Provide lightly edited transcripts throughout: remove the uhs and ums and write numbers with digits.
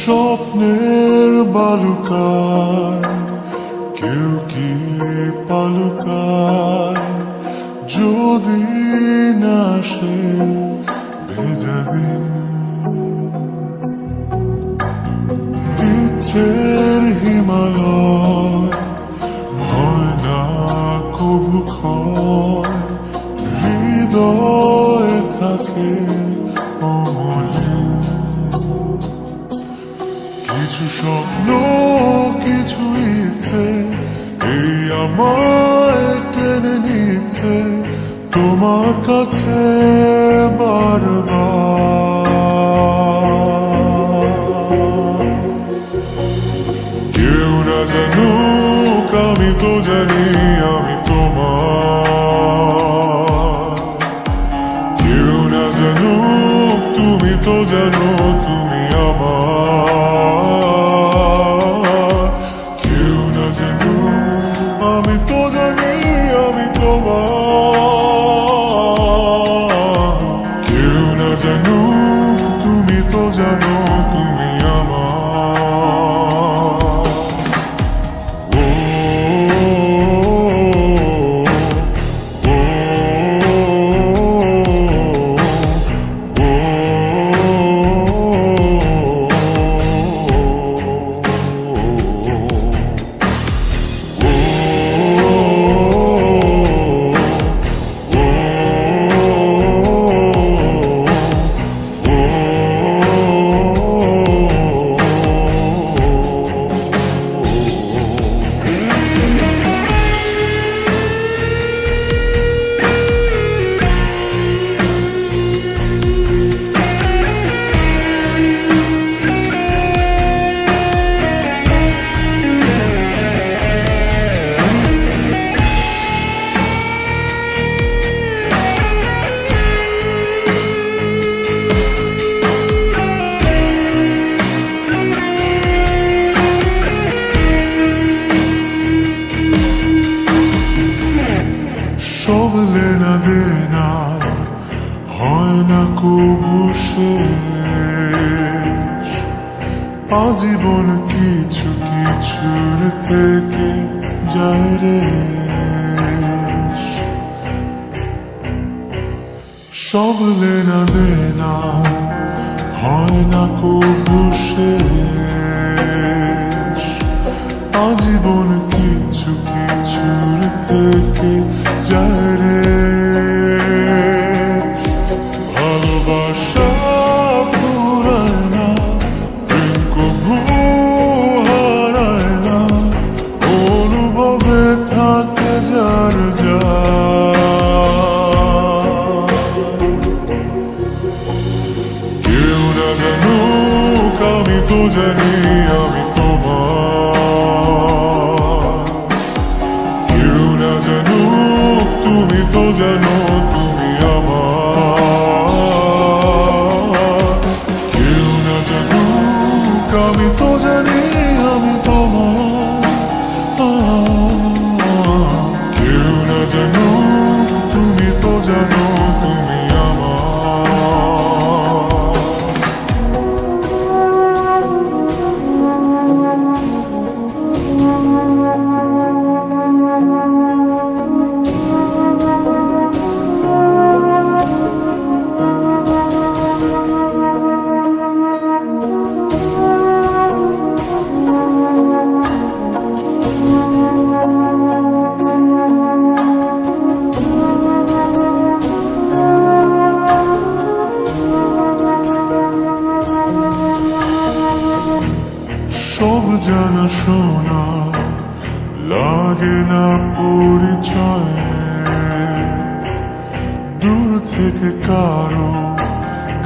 স্বপ্নের বালুকায় কেউ কি পালুকায়, যদি না সে ভেজা দিন ইচ্ছের হিমালয় হয় না কবু ক্ষয়, হৃদয় থাকে অমলিন। কিছু স্বপ্ন কিছু ইচ্ছে এই আমায় টেনে নিচ্ছে তোমার কাছে বারবার। কেউ না জানুক আমি তো জানি আমি তোমার, কেউ না জানুক তুমি তো জানো তুমি আমার, কেউ না জানুক আমি তো জানি আমি তোমার, কেউ না জানুক তুমি তো জানো তুমি আমার। সব লেনা দেনা হয় না কবু শেষ, আজীবন কিছু কিছুর থেকে যায় রে। সব লেনা দেনা হয় না কবু শেষ, আজীবন কিছু কিছুর থেকে যায় রে। ভালোবাসা ফুরায় না, প্রেম কবু হারায় না, অনুভবে থাকে যার যার। কেউ না জানুক আমি তো জানি আমি তোমার, কেউ না জানুক তুমি তো জানো তুমি আমার, কেউ না জানুক আমি তো জানি আমি তোমার, কেউ না জানুক তুমি তো জানো তুমি আমার। সব জানা শোনা লাগে না পরিচয়, দূর থেকে কারো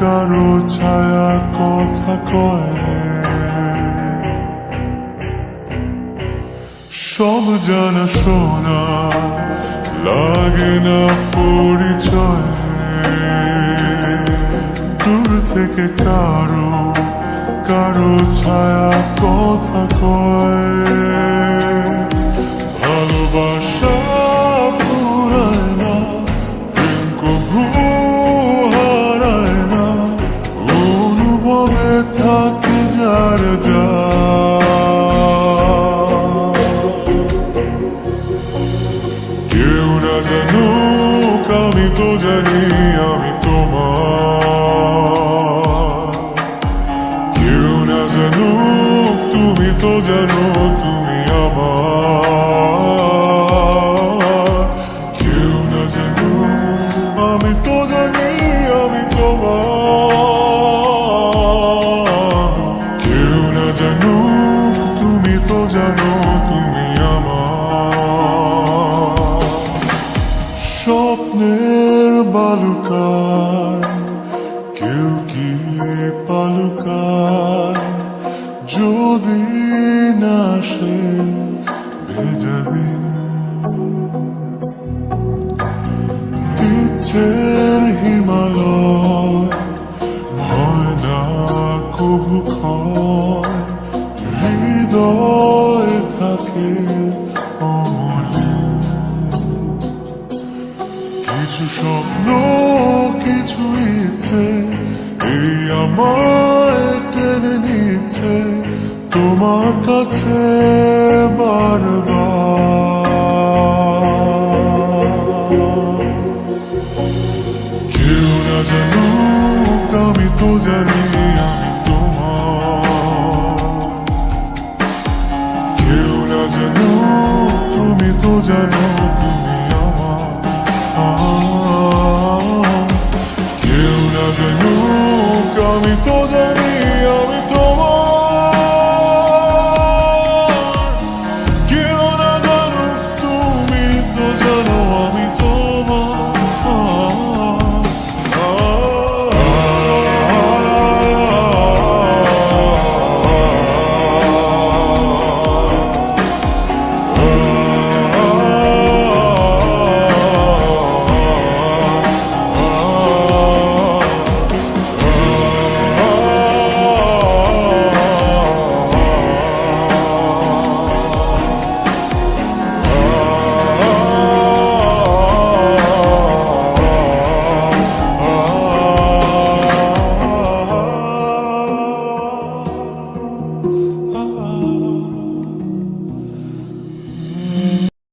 কারো ছায়া কথা কয়। সব জানা শোনা লাগে না পরিচয়, দূর থেকে কারো কারো ছায়া কথা কয়, ভালোবাসা ফুরায় না, প্রেম কভু হারায় না, অনুভবে থাকে যার যা। কেউ না জানুক আমি তো জানি আমি তোমার, কেউ না জানুক তুমি তো জানো তুমি আমার, কেউ না জানুক আমি তো জানি আমি তোমার, কেউ না জানুক তুমি তো জানো তুমি আমার। স্বপ্নের বালুকায় কেউ কি পালুকায়, যদি না সে ভেজা দিন ইচ্ছের হিমালয় হয় না কভু ক্ষয়, হৃদয় থাকে অমলিন। কিছু স্বপ্ন কিছু ইচ্ছে এই আমায় টেনে নিচ্ছে তোমার কাছে বারবার। কেউ না জানুক আমি তো জানি